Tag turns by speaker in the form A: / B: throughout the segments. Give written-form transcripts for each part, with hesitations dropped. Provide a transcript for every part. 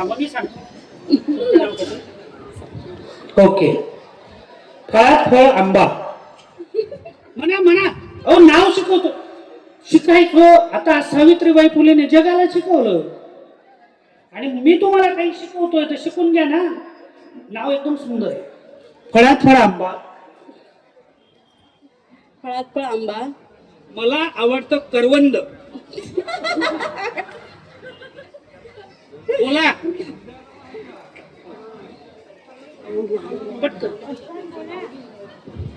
A: मग मी सांगतो. तुमचं नाव कसं? ओके. फळात फळ आंबा. म्हणा म्हणा. अहो नाव शिकवतो. शिकायचं आता सावित्रीबाई फुलेने जगाला शिकवलं आणि मी तुम्हाला काही शिकवतोय तर शिकून घ्या ना. नाव एकदम सुंदर आहे. फळात फळ आंबा.
B: फळात फळ आंबा.
A: मला आवडतं करवंद. बोला पटकन.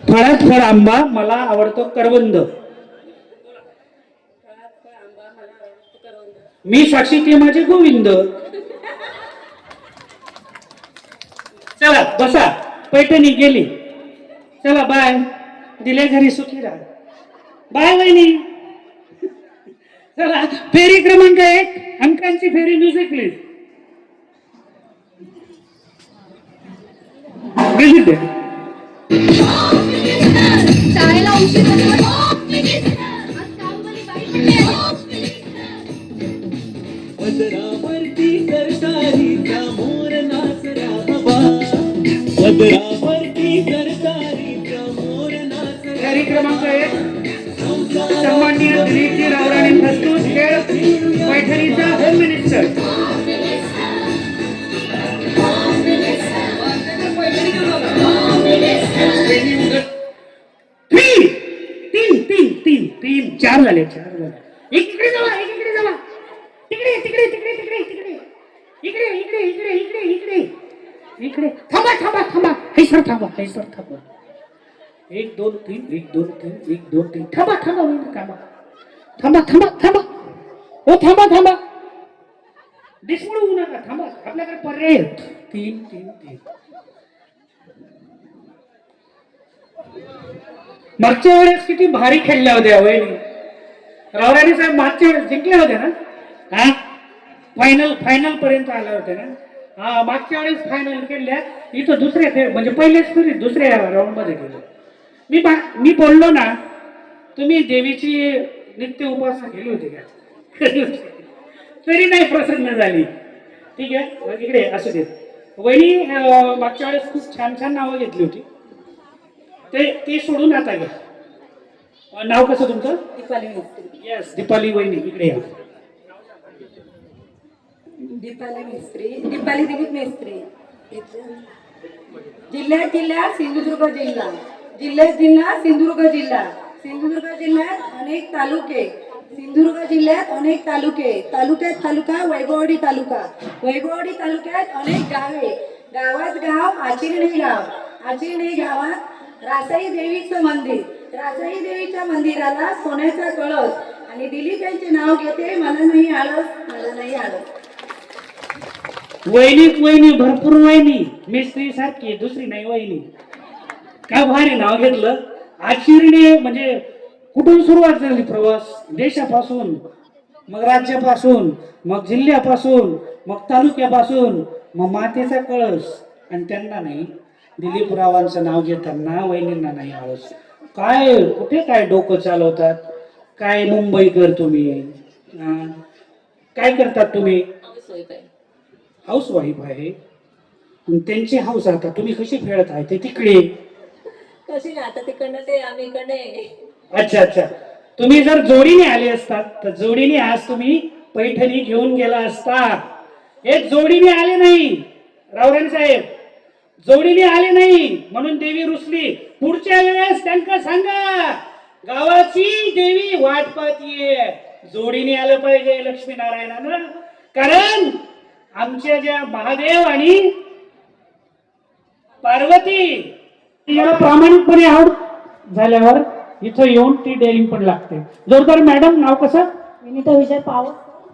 A: फळात फळ आंबा मला आवडतं करवंद. मी साक्षी ते माझे गोविंद. चला बसा. पैठणी गेली. चला बाय. दिले घरी सुखी राहा. बाय वहिनी. चला फेरी क्रमांक 1 अंकांची फेरी. Music please. म्युझिक दे.
C: शाळेला उशीर होतो.
D: पदरावरती सरकारीचा मोर नाचरा हवा. पदरावरती सरकारीचा मोर नाचरा.
A: फेरी क्रमांक 1 सन्माननीय दिलीपजी रावराणे प्रस्तुत खेळ पैठणीचा होम मिनिस्टर. तीन चार झाले. एक इकडे जावा. एक इकडे जावा. तिकडे तिकडे तिकडे तिकडे तिकडे इकडे इकडे इकडे इकडे इकडे इकडे. थांबा थांबा थांबा. हैसर थांबा. हैसर थांबा. 1 2 3 1 2 3 1 2 3. थांबा थांबा थांबा थांबा थांबा थांबा. हो थांबा थांबा. डिस्मूळ होऊ नका. थांबा. आपल्याकडे पर्याय आहेत. 3 3 3. मागच्या वेळेस किती भारी खेळल्या होत्या वहिनी. रावराणे साहेब मागच्या वेळेस जिंकले होते ना. हा फायनल पर्यंत आल्या होत्या ना. हा मागच्या वेळेस फायनल खेळल्या. इथं दुसऱ्या म्हणजे पहिलेच तरी दुसऱ्या राऊंड मध्ये गेले. मी बोललो ना तुम्ही देवीची नित्य उपासना केली होती का तरी नाही प्रसन्न झाली. ठीक आहे इकडे असू देत. वहिनी मागच्या वेळेस खूप छान छान नावं घेतली होती. ते सोडून आता घ्या. नाव कसं तुमचं?
B: दीपाली मिस्त्री.
A: येस दीपाली वहिनी इकडे या.
B: दीपाली मिस्त्री. दीपाली दिलीप मिस्त्री. जिल्ह्यात सिंधुदुर्ग जिल्हा. जिल्हा सिंधुदुर्ग जिल्हा. सिंधुदुर्ग जिल्ह्यात अनेक तालुके. सिंधुदुर्ग जिल्ह्यात अनेक तालुके. तालुका वैभववाडी तालुका. वैभववाडी तालुक्यात अनेक गावे. गावात गाव आचिर्णी गाव. आचिर्णी गावात रासाई देवीचं मंदिर. रासाई देवीच्या मंदिराला सोन्याचा कळस. आणि दिलीप यांचे नाव घेते. मला नाही आळस. मला नाही आळस.
A: वहिनी भरपूर वहिनी. मिस्त्री सारखी दुसरी नाही वहिनी. काय भारी नाव घेतलं. आचिर्णी म्हणजे कुठून सुरुवात झाली प्रवास. देशापासून मग राज्यापासून मग जिल्ह्यापासून मग तालुक्यापासून मग मातेचा कळस. आणि त्यांना नाही दिलीपरावांचं नाव घेताना वहिनींना नाही आळस. काय कुठे काय डोकं चालवतात. काय मुंबईकर तुम्ही. काय करतात तुम्ही? हाऊस वाईफ आहे. त्यांची हाऊस आता तुम्ही कशी फेडत आहे ते तिकडे.
B: कशी ना आता तिकडनं ते आम्ही इकडे.
A: अच्छा. तुम्ही जर जोडीने आले असतात तर जोडीने आज तुम्ही पैठणी घेऊन गेला असता. हे जोडीने आले नाही रावराणे साहेब. जोडीने आले नाही म्हणून देवी रुसली. पुढच्या वेळेस त्यांना सांगा गावाची देवी वाट पाहतीये. जोडीने आलं पाहिजे लक्ष्मीनारायणानं. कारण आमच्या ज्या महादेव आणि पार्वती याला प्रामाणिकपणे आवड झाल्यावर इथं येऊन ती डेअरिंग पण लागते. जोरदार. मॅडम नाव कसं?
B: विनीता विजय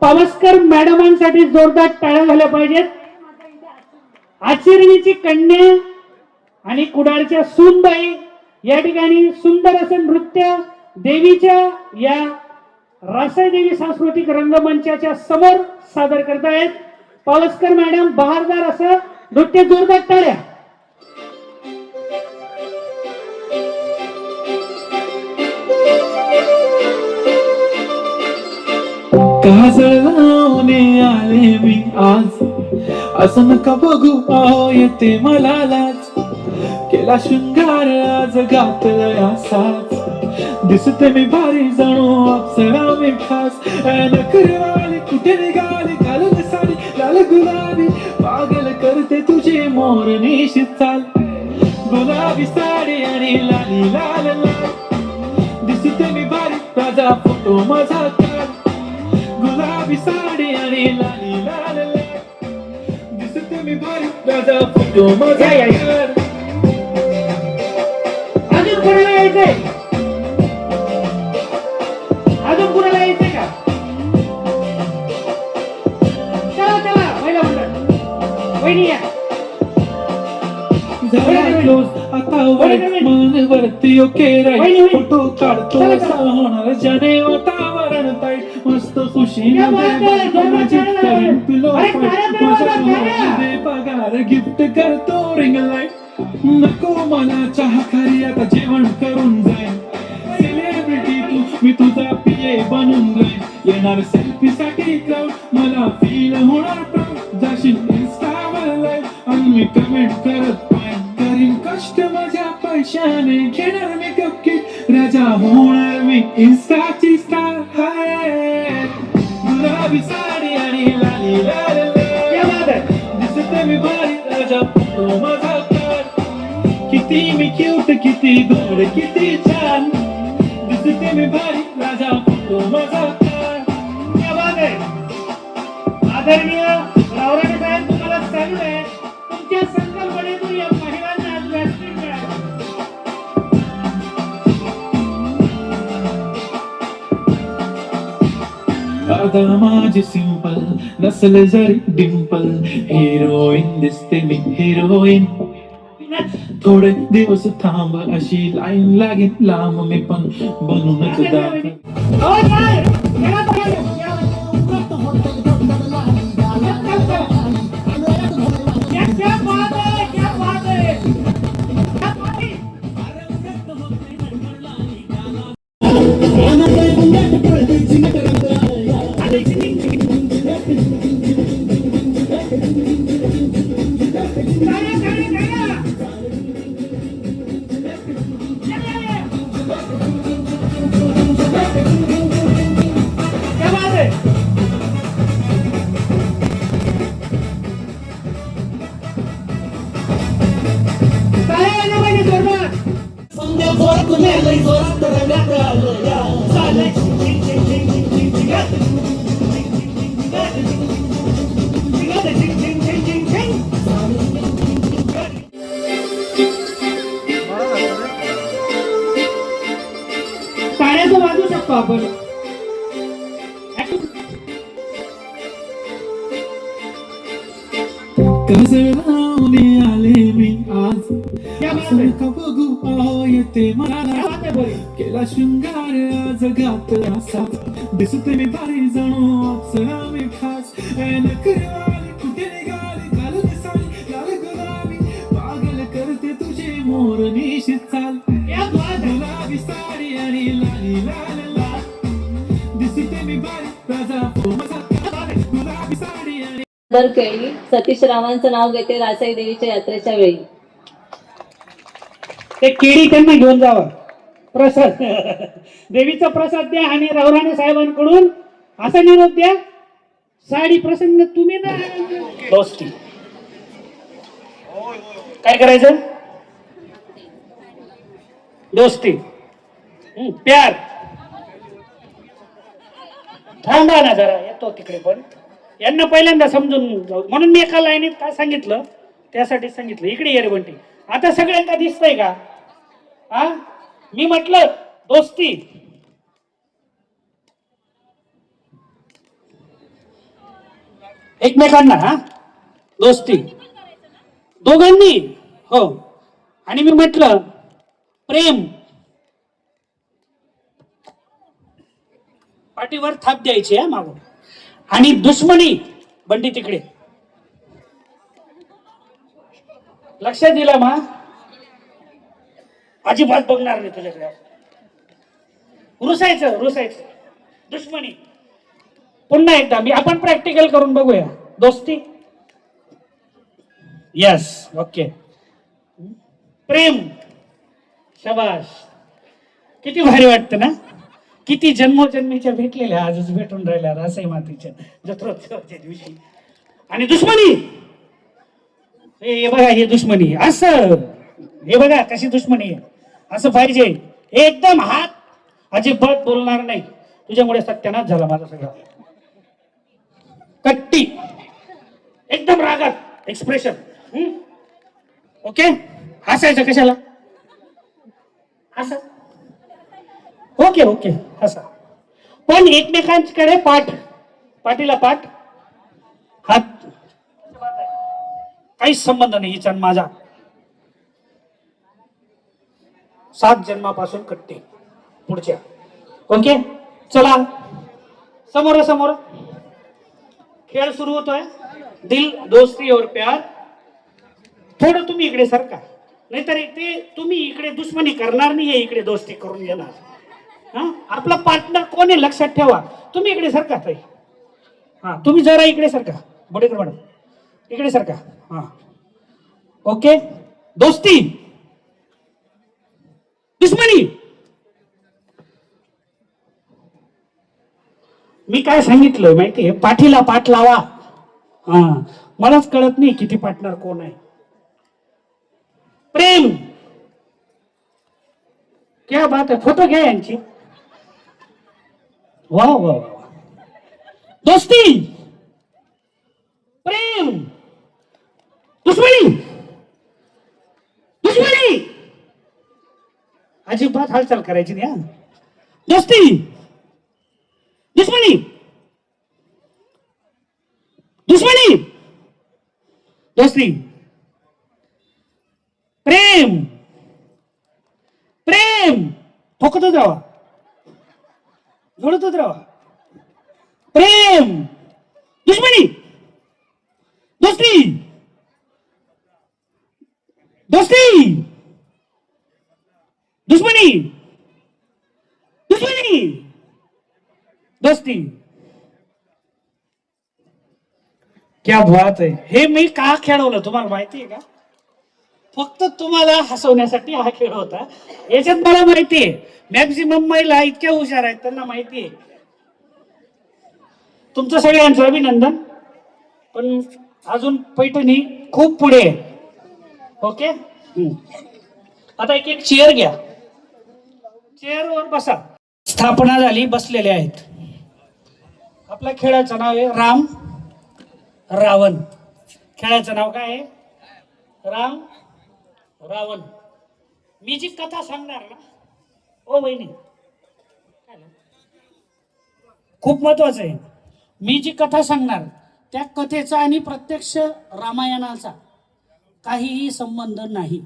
A: पावसकर. मॅडमांसाठी जोरदार टाळ्या झाल्या पाहिजेत. आचिरणीची कन्या आणि कुडाळच्या सूनबाई या ठिकाणी सुंदर असं नृत्य देवीच्या या रासाई देवी सांस्कृतिक रंगमंचाच्या समोर सादर करतायत. पावसकर मॅडम बहारदार असं नृत्य. जोरदार टाळ्या.
D: काजळ लावणे आले मी आज
E: असं नका बघू अहो येते मला लाज केला शृंगार आज घातलाय असाच दिसते मी भारी जणू अप्सरा मी खास नखरेवाली कुठे निघाली घालून साडी लाल गुलाबी पागल करते तुझी मोरनीशी चाल गुलाबी साडी आणि लाली लाल लाल दिसते मी भारी ताजा फोटो माझा काढ गुलाबी साडी आणि लाली लाल लाल दिसते मी भारी ताजा फोटो माझा काढ
A: अजून कोणाला यायचंय अजून कोणाला यायचंय का चला चला पहिला म्हणतात वहिनी या
E: झाला क्लोज आता मन वरती ओके राईट फोटो काढतो असा होणार ज्याने वातावरण ताईट मस्त खुशी पगार गिफ्ट करतो रिंग लाईट नको मला चहा खारी आता जेवण करून जाईन सेलिब्रिटी तू मी तुझा पिये बनून जाईन येणार सेल्फी साठी क्राऊड मला फील होणार प्राऊड जाशील इंस्टावर लाईव्ह आणि मी कमेंट करत करीन कष्ट माझ्या पैशाने घेणार मी कपकेक राजा होणार मी इंस्टाची स्टार हाय गुलाबी साडी आणि लाली लाल लाल दिसते मी भारी राजा फोटो माझा काढ किती मी क्यूट किती गोड किती छान दिसते मी भारी राजा फोटो माझा काढ
A: क्या बात आहे आदरणीय रावराणे साहेब तुम्हाला सांगलंय तुमच्या संकल्पनेतून या महिलांना आज व्यासपीठ मिळालं
E: आता माझी सिंपल नसल जरी डिंपल हिरोईन दिसते मी हिरोईन थोडे दिवस थांब अशी लाईन लागेल लांब मी पण बनूनच दाखव
A: टाळ्याचं वाजू शकतो आपण
E: कसं आले मी आज बघू अहो येते मला केला शृंगार आज घातला असा दिसते मी भारी जणू अप्सरा मी खास नखरेवाली कुठे निघाली घालून साडी लाल गुलाबी पागल करते तुझी मोरनीशी चाल गुलाबी साडी आणि लाली लाल लाल दिसते मी भारी राजा गुलाबी साडी आणि
F: केळी सतीश रावांचं नाव घेते रासाई देवीच्या यात्रेच्या वेळी
A: ते केळी त्यांना घेऊन जावा प्रसाद देवीचा प्रसाद द्या आणि रावराणे साहेबांकडून असा निरोप द्या साडी प्रसन्न तुम्ही ना दोस्ती काय करायचं दोस्ती प्यार थांबा ना जरा येतो तिकडे पण यांना पहिल्यांदा समजून जाऊ म्हणून मी एका लाईनीत काय सांगितलं त्यासाठी सांगितलं इकडे ये रे बंटी आता सगळ्यांना दिसतंय का हा मी म्हटलं दोस्ती एकमेकांना हा दोस्ती दोघांनी हो आणि मी म्हटलं प्रेम पाठीवर थाप द्यायची हा मागून आणि दुश्मनी बंडी तिकडे लक्षात दिला मा अजिबात बघणार नाही तुझ्याकडे रुसायचं दुश्मनी पुन्हा एकदा मी आपण प्रॅक्टिकल करून बघूया दोस्ती यस ओके. प्रेम. शबाश. किती भारी वाटतं ना. किती जन्मोजन्मीच्या भेटलेल्या आजच भेटून राहिल्या रासाई मातीच्या जत्रोत्सवाच्या दिवशी. आणि दुश्मनी. हे बघा हे दुश्मनी असं. हे बघा कशी दुश्मनी आहे. असं पाहिजे एकदम हात अजिबात बोलणार नाही. तुझ्यामुळे सत्यानाश झाला माझा सगळा. कट्टी एकदम रागात एक्सप्रेशन. ओके. हसायचं कशाला. हसा. ओके ओके हसा. पण एकमेकांकडे पाठीला पाठ हात. काहीच संबंध नाही हिचा आणि माझा. 7 जन्मापासून कट्टे पुढच्या. ओके चला समोर खेळ सुरू होतोय. दिल दोस्ती और प्यार. थोडं तुम्ही इकडे सरका. नाहीतर ते तुम्ही इकडे दुश्मनी करणार नाही इकडे दोस्ती करून घेणार. हा आपला पार्टनर कोण आहे लक्षात ठेवा. तुम्ही इकडे सरका ताई. हा तुम्ही जरा इकडे सरका. बोडेकर मॅडम इकडे सरका. हा ओके. दोस्ती दुश्मनी. मी काय सांगितलं माहितीये पाठीला पाठ लावा. हा मलाच कळत नाही किती पार्टनर कोण आहे. प्रेम. क्या बात आहे. फोटो घ्या यांची. वा वा वा. दोस्ती. प्रेम. दुश्मनी. अजिबात हालचाल करायची नाही. दोस्ती दुश्मनी दोस्ती प्रेम ठोकतच राहा. जोडतच राहा. प्रेम दुश्मनी दोस्ती दुश्मनी दोस्ती. क्या बात आहे. हे मी का खेळवलं तुम्हाला माहिती आहे का. फक्त तुम्हाला हसवण्यासाठी हा खेळ होता. याच्यात मला माहिती आहे मॅक्झिमम महिला इतक्या हुशार आहेत त्यांना माहिती आहे. तुमचं सगळ्यांचं अभिनंदन. पण अजून पैठणी खूप पुढे आहे. ओके आता एक चेअर घ्या. चेअरवर बसा. स्थापना झाली. बसलेले आहेत. आपल्या खेळाचं नाव आहे राम रावण. खेळाचं नाव काय आहे. राम रावण. मी जी कथा सांगणार ना ओ वहिनी खूप महत्वाचं आहे. मी जी कथा सांगणार त्या कथेचा आणि प्रत्यक्ष रामायणाचा काहीही संबंध नाही.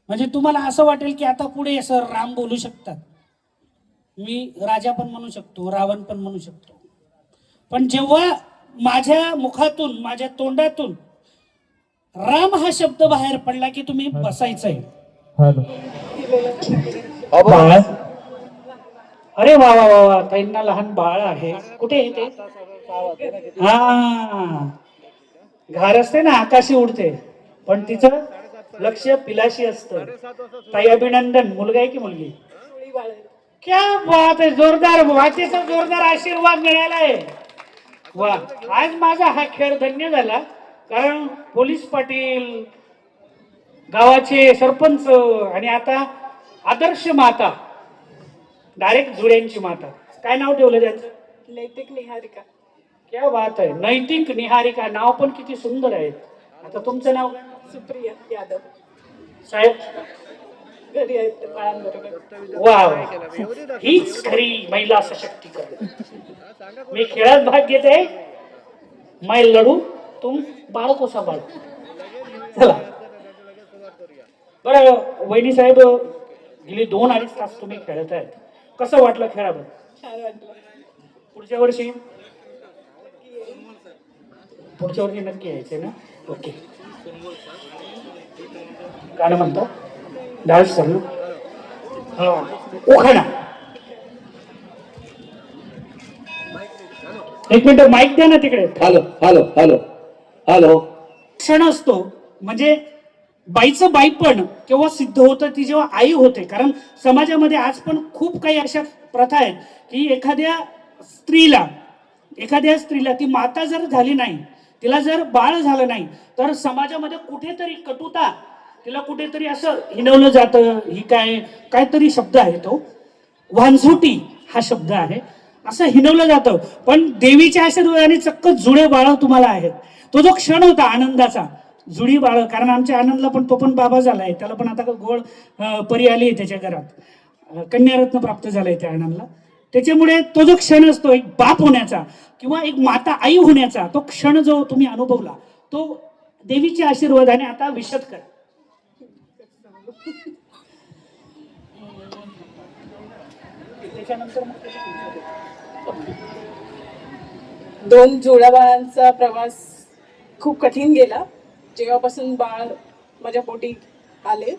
A: म्हणजे तुम्हाला असं वाटेल की आता पुढे सर राम बोलू शकतात. मी राजा पण म्हणू शकतो रावण पण म्हणू शकतो. पण जेव्हा माझ्या मुखातून माझ्या तोंडातून राम हा शब्द बाहेर पडला की तुम्ही बसायचंय. बाळ. अरे वा वा वा ताईंना लहान बाळ आहे. कुठे येते. हा घार असते ना आकाशी उडते पण तिचं लक्ष पिलाशी असतं. ताई अभिनंदन. मुलगा आहे की मुलगी. क्या बात आहे. जोरदार वाचेचा जोरदार आशीर्वाद मिळाला आहे. वा आज माझा हा खेळ धन्य झाला. कारण पोलीस पाटील गावाचे सरपंच आणि आता आदर्श माता डायरेक्ट जुड्यांची माता. काय नाव ठेवलं त्यांचं.
B: नैतिक निहारिका.
A: क्या बात आहे. नैतिक निहारिका. नाव पण किती सुंदर आहेत. आता तुमचं नाव
B: सुप्रिया यादव.
A: साहेब
B: घरी आहेत बाळांबरोबर.
A: वा हीच खरी महिला सशक्तीकरण. मी खेळात भाग घेते. मैं लढू तुम बाळ को सांभाळ. चला बरं वहिनी साहेब गेली 2-2.5 तास तुम्ही खेळत आहेत. कसं वाटलं खेळाबद्दल.
B: छान वाटलं.
A: पुढच्या वर्षी नक्की यायचे ना. ओके गाणं म्हणतो डान्स करणं. हा उखाणा. एक मिनिट माईक द्या ना तिकडे.
G: Hello hello hello hello.
A: क्षण असतो म्हणजे बाईचं बाईपण केव्हा सिद्ध होतं ती जेव्हा आई होते. कारण समाजामध्ये आज पण खूप काही अशा प्रथा आहेत की एखाद्या स्त्रीला ती माता जर झाली नाही, तिला जर बाळ झालं नाही, तर समाजामध्ये कुठेतरी कटुता, तिला कुठेतरी असं हिणवलं जातं. ही काहीतरी शब्द आहे तो वांझोटी हा शब्द आहे, असं हिणवलं जातं. पण देवीच्या आशीर्वादाने चक्क जुळे बाळ तुम्हाला आहेत. तो जो क्षण होता आनंदाचा, जुळी बाळ, कारण आमच्या आनंदला पण तो पण बाबा झालाय, त्याला पण आता गोड परी आली आहे त्याच्या घरात, कन्यारत्न प्राप्त झालाय त्या आनंदला. त्याच्यामुळे तो जो क्षण असतो एक बाप होण्याचा किंवा एक माता आई होण्याचा, तो क्षण जो तुम्ही अनुभवला तो देवीच्या आशीर्वादाने आता विशद करा. त्याच्यानंतर
G: दोन जुळ्या बाळांचा प्रवास खूप कठीण गेला. जेव्हापासून बाळ माझ्या पोटी आले,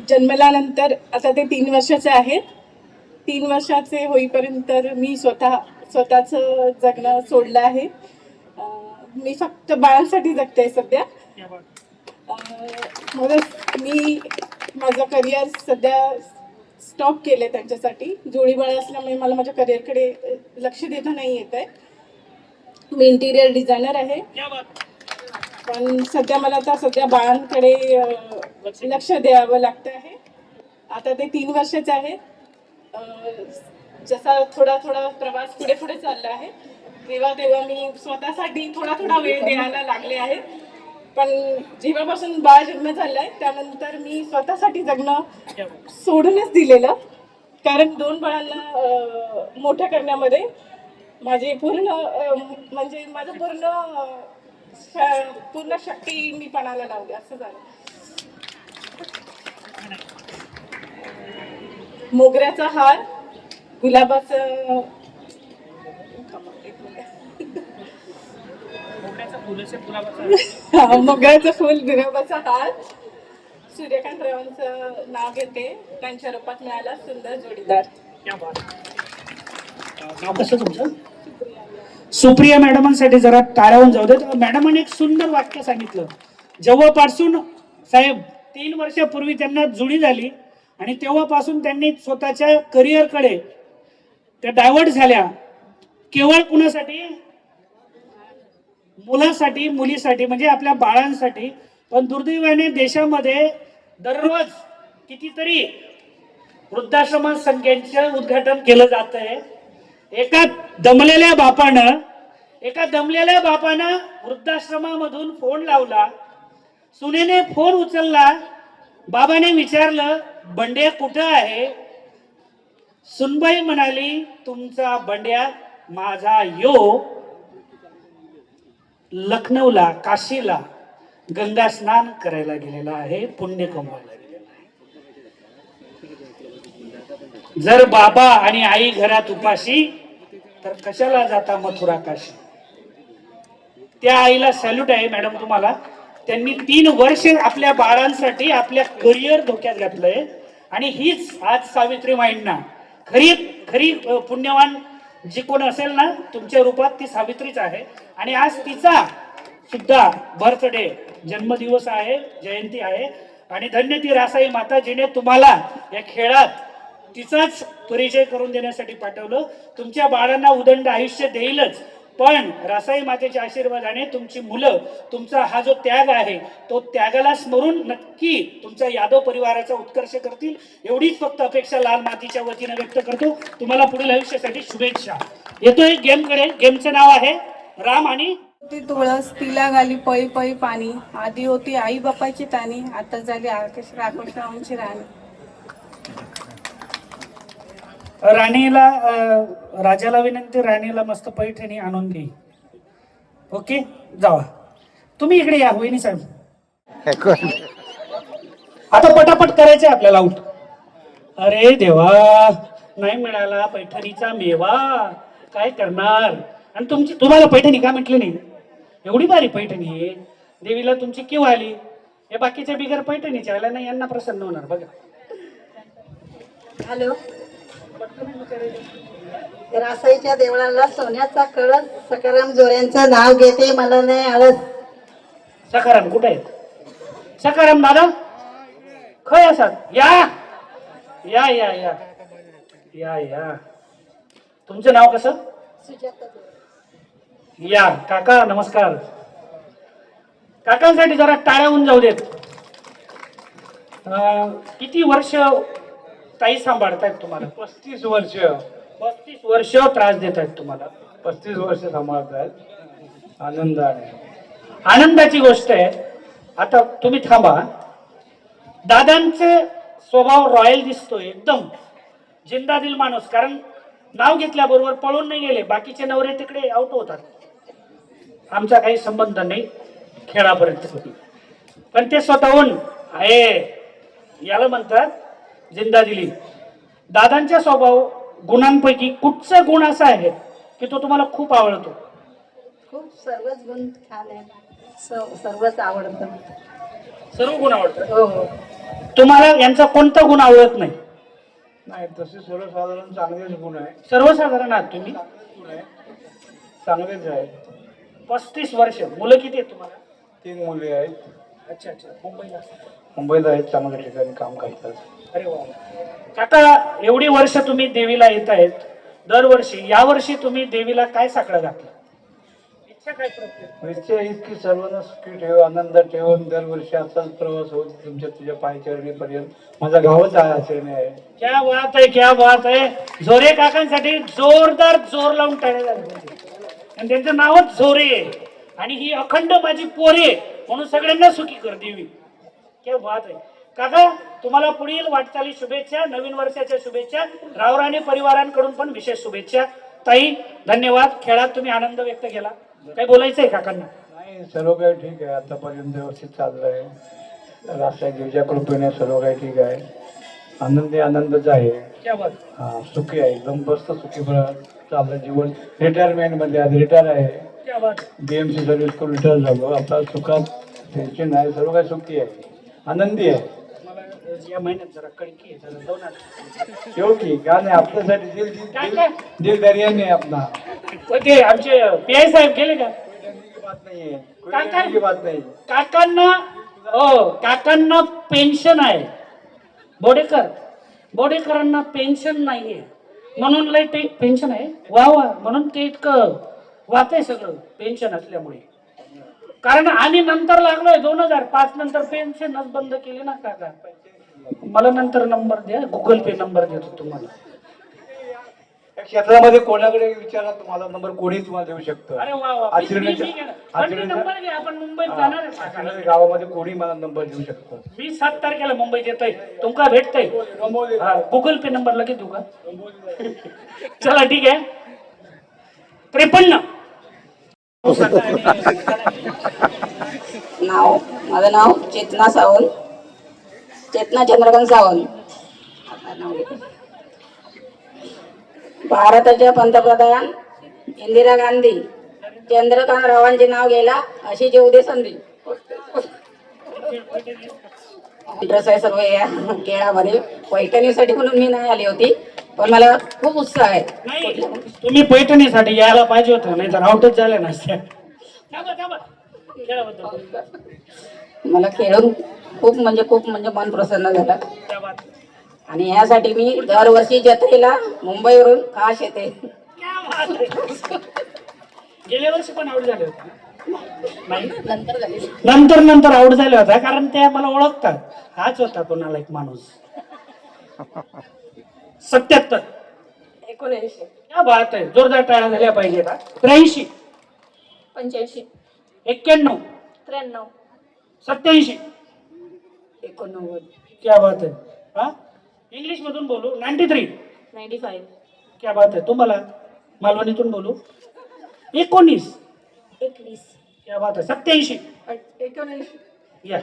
G: जन्मल्यानंतर आता ते 3 वर्षाचे आहेत. 3 वर्षाचे होईपर्यंत मी स्वतःचं जगणं सोडलं आहे. मी फक्त बाळांसाठी जगते सध्या. मी माझं करिअर सध्या स्टॉप केलं त्यांच्यासाठी. जोडी बाळ असल्यामुळे मला माझ्या करिअरकडे लक्ष देता नाही येत आहे. मी इंटिरियर डिझायनर आहे, पण मला आता बाळांकडे लक्ष द्यावं लागतं आहे. आता ते 3 वर्षाचे आहेत. जसा थोडा प्रवास पुढे चालला आहे, तेव्हा मी स्वतःसाठी थोडा वेळ द्यायला लागले आहे. पण जेव्हापासून बाळ जन्म झालाय त्यानंतर मी स्वतःसाठी जगणं सोडूनच दिलेलं. कारण 2 बाळांना मोठं करण्यामध्ये माझे माझं पूर्ण शक्ती मी पणाला लावली, असं झालं. मोगऱ्याचा हार, गुलाबाचं मोगऱ्याचं फुल, गुलाबाचा हार, सूर्यकांत रावांचं नाव घेते. त्यांच्या रूपात मिळाला सुंदर जोडीदार.
A: नाव कसं तुमचं? सुप्रिया मॅडमांसाठी जरा टाळ्यावून जाऊ देत. मॅडमांनी एक सुंदर वाक्य सांगितलं. जेव्हापासून साहेब 3 वर्षापूर्वी त्यांना जुळी झाली आणि तेव्हापासून त्यांनी स्वतःच्या करिअरकडे त्या डायव्हर्ट झाल्या. केवळ कुणासाठी? मुलासाठी, मुलीसाठी, म्हणजे आपल्या बाळांसाठी. पण दुर्दैवाने देशामध्ये दररोज कितीतरी वृद्धाश्रमांचं उद्घाटन केलं जात आहे. एका दमलेल्या बापानं वृद्धाश्रमामधून फोन लावला. सुनेने फोन उचलला. बाबाने विचारलं, बंड्या कुठं आहे? सुनबाई म्हणाली, तुमचा बंड्या माझा लखनौला, काशीला गंगा स्नान करायला गेलेला आहे, पुण्य कमवायला गेलेला आहे. जर बाबा आणि आई घरात उपाशी तर कशाला जाता मथुरा काशी? त्या आईला सॅल्यूट आहे मॅडम तुम्हाला. त्यांनी 3 वर्ष आपल्या बाळांसाठी आपल्या करिअर धोक्यात घातलंय. आणि हीच आज सावित्रीमाईंना खरी पुण्यवान जी कोण असेल ना तुमच्या रूपात, ती सावित्रीच आहे. आणि आज तिचा सुद्धा बर्थडे, जन्मदिवस आहे, जयंती आहे. आणि धन्य ती रासाई माता जिने तुम्हाला या खेळात तिचाच परिचय करून देण्यासाठी पाठवलं. तुमच्या बाळांना उदंड आयुष्य देईलच, पण रासाई मातेच्या आशीर्वादाने तुमची मुलं तुमचा हा जो त्याग आहे तो त्यागाला स्मरून नक्की तुमच्या यादव परिवाराचा उत्कर्ष करतील, एवढीच फक्त अपेक्षा लाल मातीच्या वतीने व्यक्त करतो. तुम्हाला पुढील आयुष्यासाठी शुभेच्छा. येतोय गेमकडे. गेमचं नाव आहे राम आणि
G: ती तुळस, तिला घाली पै पै पाणी, आधी होती आई बापाची ताणी, आता झाली राक्षसरावांची राणी.
A: राणीला राजाला विनंती, राणीला मस्त पैठणी आणून दे. ओके, जावा तुम्ही. इकडे या वहिनी साहेब. आता पटापट करायचे आपल्याला आउट. अरे देवा, नाही मिळाला पैठणीचा मेवा, काय करणार? आणि तुम्हाला पैठणी का म्हटली नाही? एवढी भारी पैठणी आहे देवीला तुमची केव्हा आली? हे बाकीच्या बिगर पैठणीच्या आल्या नाही, यांना प्रसन्न होणार बघा.
B: हॅलो, रासाईच्या देवळाला सोन्याचा कळस, सकाराम जोऱ्यांचं नाव घेते, मला नाही आळस.
A: सखाराम कुठे आहेत? सखाराम दादा खय असतात? या या या या या या. तुमचं नाव कसं? या काका नमस्कार. काकांसाठी जरा टाळ्या होऊन जाऊ देत. किती वर्ष ताई सांभाळतायत तुम्हाला?
H: 35 वर्ष.
A: 35 वर्ष त्रास देत आहेत तुम्हाला.
H: 35 वर्ष सांभाळत आहेत. आनंदाने.
A: आनंदाची गोष्ट आहे. आता तुम्ही थांबा. दादांचे स्वभाव रॉयल दिसतोय एकदम जिंदादिल माणूस. कारण नाव घेतल्याबरोबर पळून नाही गेले. बाकीचे नवरे तिकडे आउट होतात. आमचा काही संबंध नाही खेळापर्यंत. पण ते स्वतःहून आहे याला म्हणतात जिंदादिली. दादांचा स्वभाव गुणांपैकी कुठचा गुण असा आहे की तो तुम्हाला खूप आवडतो?
B: खूप सर्वच गुण छान आहे. सर्वच आवडतं.
A: सर्व गुण आवडतात.
B: हो हो.
A: तुम्हाला यांचा कोणता गुण आवडत नाही?
H: नाही तसे सर्वसाधारण चांगलेच गुण आहे.
A: सर्वसाधारण आहात तुम्ही.
H: गुण आहे. चांगलेच आहे.
A: 35 वर्ष. मुलं किती आहेत तुम्हाला?
H: 3 मुले आहेत.
A: अच्छा अच्छा. मुंबईला.
H: मुंबईला आहेत. चांगल्या ठिकाणी काम करतात.
A: अरे वा. काका एवढी वर्ष तुम्ही देवीला येत आहेत दरवर्षी. यावर्षी तुम्ही देवीला काय साकडं घातलं? इच्छा काय प्रत्येक?
H: इच्छा इतकी सर्वांना सुखी ठेव, आनंद ठेवून दरवर्षी असाच प्रवास होत तुझ्या पायचरणीपर्यंत. माझा गावच आचरणे आहे.
A: क्या बात आहे, क्या बात आहे. जोरे काकांसाठी जोरदार जोर लावून टाळ्या झाल्या पाहिजे. आणि त्यांचं नावच जोरे आहे. आणि ही अखंड माझी पोरे म्हणून सगळ्यांना सुखी कर देवी. क्या बात आहे. काका तुम्हाला पुढील वाटचाली शुभेच्छा. नवीन वर्षाच्या शुभेच्छा. रावराणी परिवारांकडून पण विशेष शुभेच्छा. ताई धन्यवाद. खेळात तुम्ही आनंद व्यक्त केला. काय बोलायचंय काकांना?
H: नाही सर्व काही ठीक आहे. आतापर्यंत व्यवस्थित चाललंय. राष्ट्रीय देवीच्या कृपेने सर्व काही ठीक आहे. आनंदच आहे.
A: क्या बात.
H: हा सुखी आहे. एकदम मस्त सुखी चाललं जीवन. रिटायरमेंट मध्ये आज रिटायर आहे.
A: क्या बात.
H: BMC सर्व्हिस करून रिटायर झालो. आता सुखात टेन्शन आहे. सर्व काही सुखी आहे. आनंदी आहे.
A: मला या महिन्यात जरा कणकी आहे. जरा जाऊन आलो.
H: शेवटी का नाही आपल्यासाठी
A: काय काय?
H: दिल दर्याने आहे आपला.
A: ते आमचे PI साहेब गेले का?
H: बात नाहीये.
A: काय काय?
H: कोई बात नाही.
A: काकांना पेन्शन आहे. बोडेकरांना पेन्शन नाहीये म्हणून लय ते पेन्शन आहे. वा वा. म्हणून ते इतकं वाच आहे सगळं पेन्शन असल्यामुळे. कारण आणि नंतर लागलोय 2005 नंतर पेन्शनच बंद केली ना काका. मला नंतर नंबर द्या. गुगल पे नंबर देतो तुम्हाला.
H: या क्षेत्रामध्ये कोणाकडे विचारा तुम्हाला नंबर कोणी तुम्हाला देऊ शकतं.
A: अरे वा वा. नंबर घ्या. आपण मुंबईत जाणार आहे काका.
H: आचरणाच्या गावामध्ये कोणी मला नंबर देऊ शकतं.
A: मी 7 तारखेला मुंबईत येतोय. तुमका भेटतय. गुगल पे नंबर लगेच देऊ का? चला ठीक आहे. 53.
B: माझं नाव चेतना सावंत. चेतना चंद्रकांत सावंत. भारताच्या पंतप्रधान इंदिरा गांधी चंद्रकांत रावांचे नाव घ्यायला अशी जेवू दे संधी. इंटरेस्ट आहे सर्व या खेळामध्ये. पैठणीसाठी म्हणून मी नाही आली होती पण मला खूप उत्साह आहे.
A: नाही तुम्ही पैठणीसाठी यायला पाहिजे होतं. नाही तर आउटच झाल्या नसत्या.
B: मला खेळून खूप मन प्रसन्न झालं. आणि यासाठी मी दरवर्षी जत्रेला मुंबईवरून खास येते.
A: गेल्या वर्षी पण आउट झाले होते. नाही
B: नंतर झाली.
A: नंतर आउट झाल्या होत्या कारण त्या मला ओळखतात. हाच होता कोणाला एक माणूस. 77.
B: 79.
A: क्या बात आहे. जोरदार टाळ्या झाल्या पाहिजे का? 83.
C: 85
A: 91.
C: 93
A: 87.
B: 89.
A: क्या बात आहे. हा इंग्लिश मधून बोलू. 93.
C: 95
A: क्या बात आहे. तुम्हाला मालवणीतून बोलू. 19.
C: 21
A: क्या बात आहे. 87.
B: 79.
A: या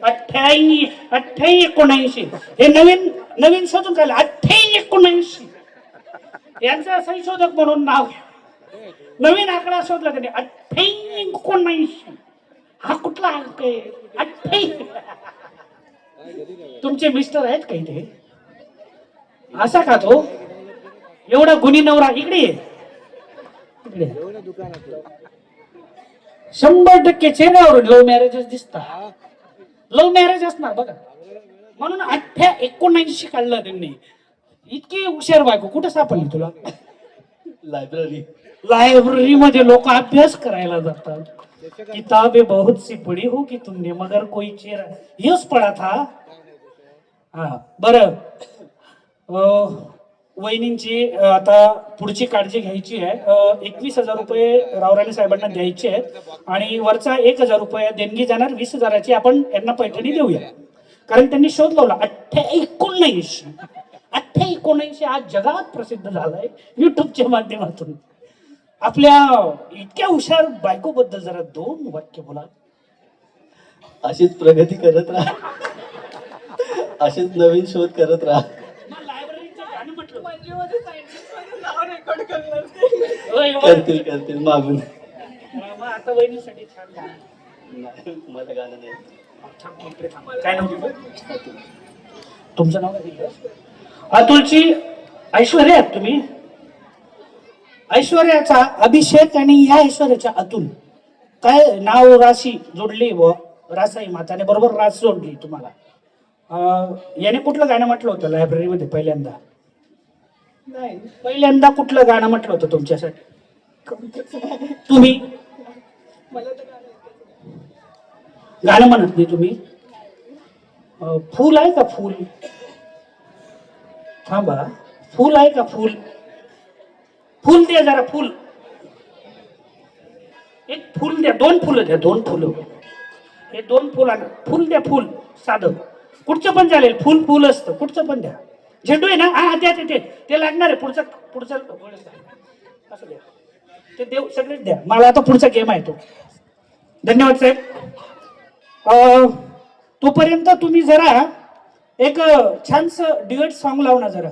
A: 28. 79. हे नवीन शोधून काढलं. 78. यांचं संशोधक म्हणून नाव घ्या. नवीन आकडा शोधला त्याने. 78. हा कुठला अंक आहे? 28. तुमचे मिस्टर आहेत काही ते? असा का तो एवढा गुणी नवरा? इकडे ये. इकडे 100% चेहऱ्यावरून लव्ह मॅरेजच दिसतात. लव्ह मॅरेज असणार बघा. म्हणून 78 काढलं त्यांनी. इतकी हुशार बायको कुठं सापडली तुला? लायब्ररी मध्ये लोक अभ्यास करायला जातात. किताबें बहुत सी पढ़ी होगी तुमने मगर कोई चेहरा यस पडा था. हा बरं. वहिनींची आता पुढची काळजी घ्यायची आहे. 21,000 रुपये रावराणे साहेबांना द्यायचे आहेत आणि वरचा 1,000 रुपये देणगी जाणार. 20,000ची आपण यांना पैठणी देऊया, कारण त्यांनी शोध लावला. 78 आज जगात प्रसिद्ध झालाय युट्यूबच्या माध्यमातून. आपल्या इतक्या हुशार बायको बद्दल जरा 2 वाक्य बोला.
I: अशीच प्रगती करत राहा, असेच नवीन शोध करत राहा. करतील मागून.
A: आता वहिनीसाठी छान गाणं.
I: मला गाणं नाही.
A: काय नाव तुमचं? नाव काय? अतुलची ऐश्वर्या आहेत तुम्ही. ऐश्वर्याचा अभिषेक आणि या ऐश्वर्याचा अतुल. काय नाव राशी जोडली व रासाई माताने बरोबर रास जोडली तुम्हाला. याने कुठलं गाणं म्हटलं होतं लायब्ररीमध्ये पहिल्यांदा? पहिल्यांदा कुठलं गाणं म्हटलं होतं तुमच्यासाठी? तुम्ही गाणं म्हणत नाही तुम्ही. फूल आहे का फूल? थांबा, फूल आहे का फूल? फूल द्या जरा. फूल एक फूल द्या. 2 फुलं द्या. 2 फुलं. हे 2 फुल आणा. फुल द्या. फुल साधं कुठचं पण चालेल. फुल फुल असतं कुठचं पण द्या. झेंडू आहे ना? हा द्या. ते लागणार आहे. पुढचं असं द्या. ते देव सगळेच द्या. मला आता पुढचा गेम आहे तो. धन्यवाद साहेब. तोपर्यंत तुम्ही जरा एक छानस ड्युएट सॉन्ग लाव ना जरा.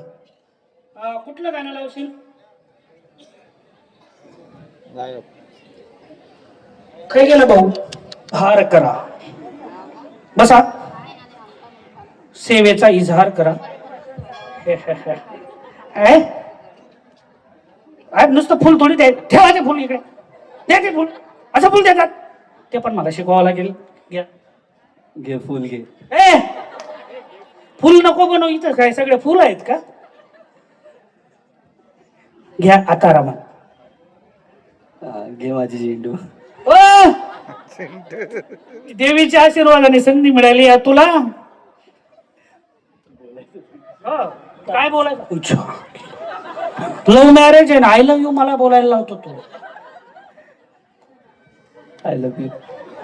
A: कुठलं गाणं लावशील? काय गेलं भाऊ? हार करा. बसा. सेवेचा इजहार करा. नुसतं फुल थोडी द्या. ठेवायचे फुल इकडे. द्या ते फुल. असं फुल देतात. ते पण मला शिकवावं लागेल. घ्या.
I: घे फुल घे.
A: फुल नको बनवू. इथं काय सगळे फुल आहेत का? घ्या आता आरामात.
I: घे माझी झेंडू.
A: देवीच्या आशीर्वादाने संधी मिळाली आहे तुला. काय बोलायचं? लव्ह मॅरेज आहे ना. आय लव्ह यू मला बोलायला लावतो तू.
I: I love you.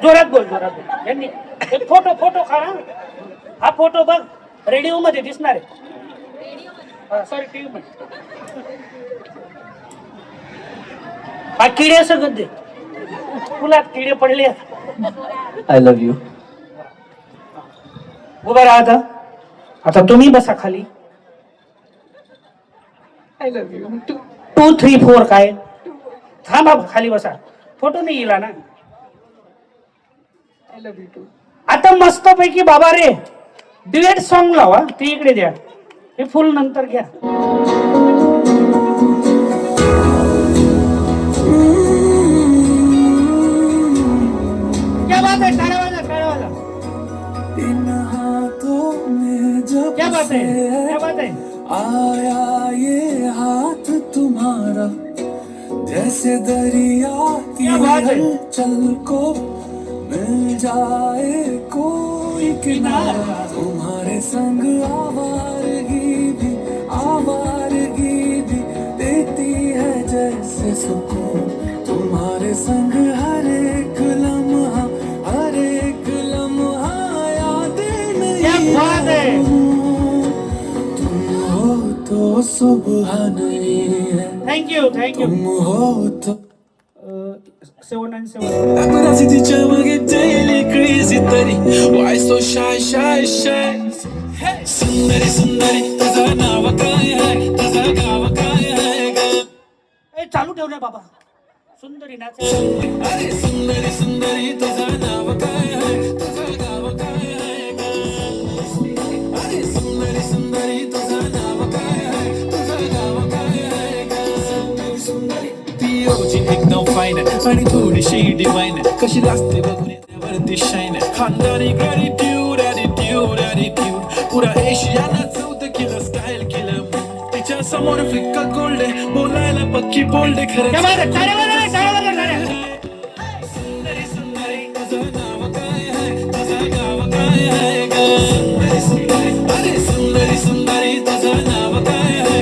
A: जोरात बोल. यांनी एक फोटो काढा. हा फोटो बघ रेडिओ मध्ये दिसणार आहे. सॉरी टीव्ही मध्ये. हा किडे सगळं दे. फुलात किडे पडले.
I: I love you.
A: उभा राहा. आता तुम्ही बसा खाली.
G: I love you.
A: 2, 3, 4 काय? थांबा खाली बसा. फोटो नाही येला ना.
G: I love you too.
A: आता मस्त पैकी बाबा रे ड्युएट सॉन्ग लावा. ते इकडे द्या. हे फुल नंतर घ्या. क्या बात है? टाळ्या वाजा. क्या बात है?
D: आया ये हाथ तुम्हारा जैसे दरिया की हलचल को मिल जाए कोई किनारा. तुम्हारे संग आवारगी भी देती है जैसे सुकून. तुम्हारे संग हर एक लम्हा यादें नहीं. तुम हो तो सुबह नहीं है.
A: थँक्यू.
D: तुम हो तो
A: 7 and 7.
D: paparazzi तिच्या मागे daily crazy तरी why so shy. सुंदरी तुझं नाव काय आहे? तुझं गाव काय आहे ग?
A: चालू ठेवलं बाबा. सुंदरी नाच.
D: अरे सुंदरी तुझं नाव काय आहे? तुझं गाव काय आहे ग? अरे सुंदरी तुझं नाव काय आहे? तुझं गाव काय आहे ग? सुंदरी ती ओजी एकदम फाईन. आणि थोडीशी डिवाईन कशी लाजते बघून त्यावरती शाईन खानदारी गॅटिट्यूड ॲटिट्यूड ॲटिट्यूड पुरा एशियाला चौथ केलं स्टाईल केलं तिच्या समोर फिक्का गोल्ड बोलायला पक्की बोल्ड खरं सुंदरी सुंदरी तुझं नाव काय आहे तुझं गाव काय आहे ग सुंदरी सुंदरी अरे सुंदरी सुंदरी तुझं नाव काय आहे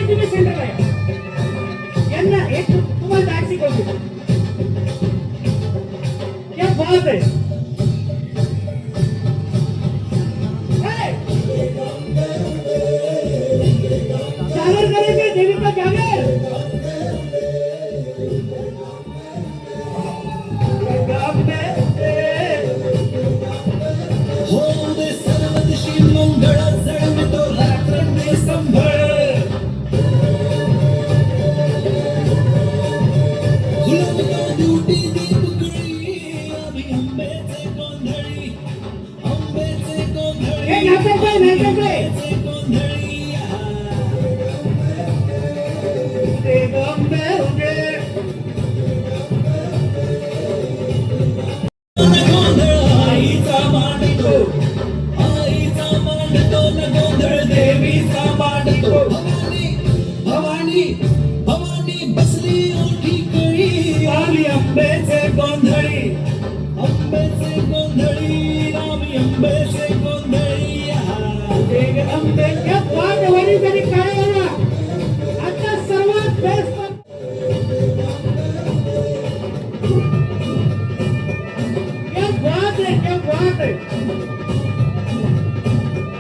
A: तुम्ही सेंटरला यांना एक तुम्हाला डान्स शिकवतो क्या बात है जागर करेंगे देवी का जागर
D: हो दे सर्वदिशी मंगळ जळवितो रात्रंदिवस संभळ फुलवितो ड्युटी दीपकळी आम्ही आंब्याचे गोंधळी आंब्याचे गोंधळी आंब्याचे गोंधळी आईचा मांडतो न गोंधळ देवीचा मांडतो भवानी भवानी भवानी बसली ओठी कळी आम्ही आंब्याचे गोंधळी आंब्याचे गोंधळी आम्ही आंब्याचे गोंधळी आंब्याच्या पाठवणी तरी काय बघा आता सर्वात बेस्ट क्या बात है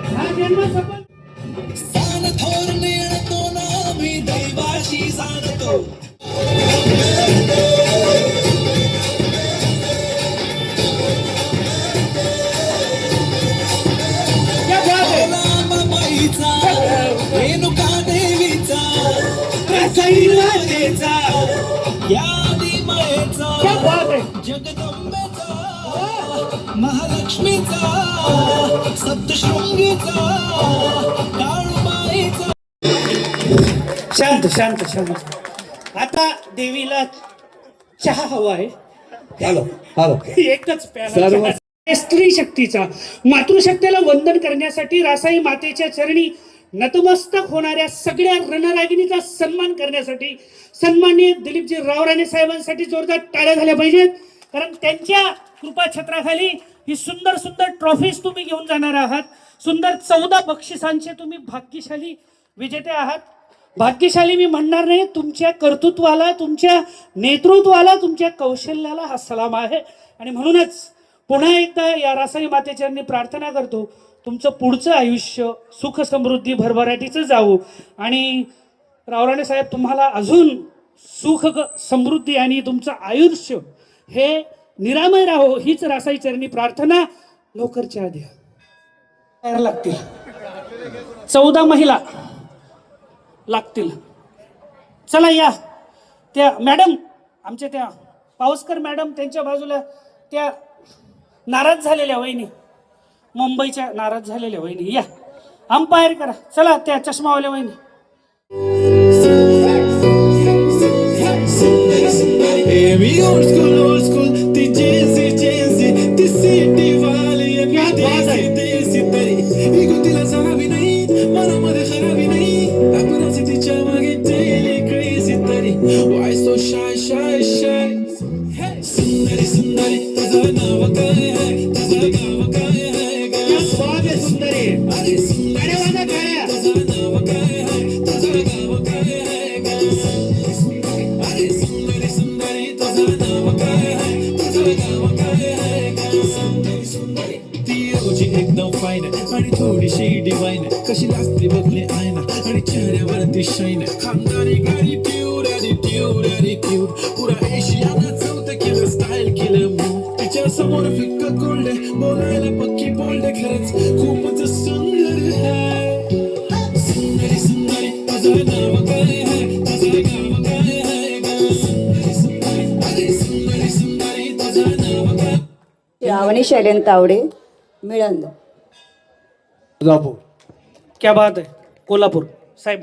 D: हा जन्म सफल सान थोर मिळतो ना मी दैवाशी जाणतो
A: क्या बात है
D: माईचा रेणुका देवीचा
A: सैरादेचा
D: या दिमायेचा
A: क्या बात है
D: जगदंबेचा महालक्ष्मीचा सप्तशृंगीचा काळूबाईचा
A: शांत शांत शांत आता देवीला चहा हवा आहे एकच प्याला चहा. स्त्री शक्तीचा मातृशक्तीला वंदन करण्यासाठी रासाई मातेच्या चरणी नतमस्तक होणाऱ्या सगळ्या रणरागिणीचा सन्मान करण्यासाठी सन्माननीय दिलीपजी रावराणे साहेबांसाठी जोरदार टाळ्या झाल्या पाहिजेत कारण त्यांच्या कृपा छत्राखाली ही सुंदर सुंदर ट्रॉफीज तुम्ही घेऊन जाणार आहात सुंदर 14 बक्षिसांचे तुम्ही भाग्यशाली विजेते आहात भाग्यशाली मी म्हणणार नाही तुमच्या कर्तृत्वाला तुमच्या नेतृत्वाला तुमच्या कौशल्याला हा सलाम आहे आणि म्हणूनच पुन्हा एकदा या रासाई मातेचरणी प्रार्थना करतो तुमचं पुढचं आयुष्य सुख समृद्धी भरभराटीचं जावो आणि रावराणे साहेब तुम्हाला अजून सुख समृद्धी आणि तुमचं आयुष्य हे निरामय राहो हीच रासाई चरणी प्रार्थना लवकरच्या आधी तयार लागतील 14 महिला लागतील चला या त्या मॅडम आमच्या त्या पावसकर मॅडम त्यांच्या बाजूला त्या नाराज झालेल्या वहिनी मुंबईच्या नाराज झालेल्या वहिनी या अंपायर करा चला त्या चष्मावाल्या वहिनी
D: ओल्ड स्कूल ती जेन्सी ती सिटी वाली देसी तरी तिला जाणावी नाही मनामध्ये खराबी नाही आपणच तिच्या मागे डेली क्रेझी तरी Y so shy shy shy सुंदरी सुंदरी तुझं नाव काय आहे तुझं गाव काय आहे ग
A: सुंदरी
D: अरे सुंदरी तुझं नाव काय आहे तुझं गाव काय आहे ग अरे सुंदरी सुंदरी तुझं नाव काय आहे तुझं गाव काय आहे ग सुंदरी सुंदरी ती रोजी एकदम फाईन आणि थोडीशी डिवाईन कशी लाजते बघले आयना आणि चेहऱ्यावरती शाईन खानदारी गाडी ट्यूड ॲटिट्यूड ॲटिट्यूड पुरा एशियाला चौथ केलं स्टाईल केलं मूव तिच्या समोर फिक्का गोल्ड बोलायला पक्की बोल्ड खरंच खूपच सुंदर आहे नाव काय आहे तुझं गाव काय आहे ग अरे सुंदरी सुंदरी तुझं नाव काय
B: श्रावणी शैलेन तावडे मिळंद.
A: क्या बात आहे. कोल्हापूर साहेब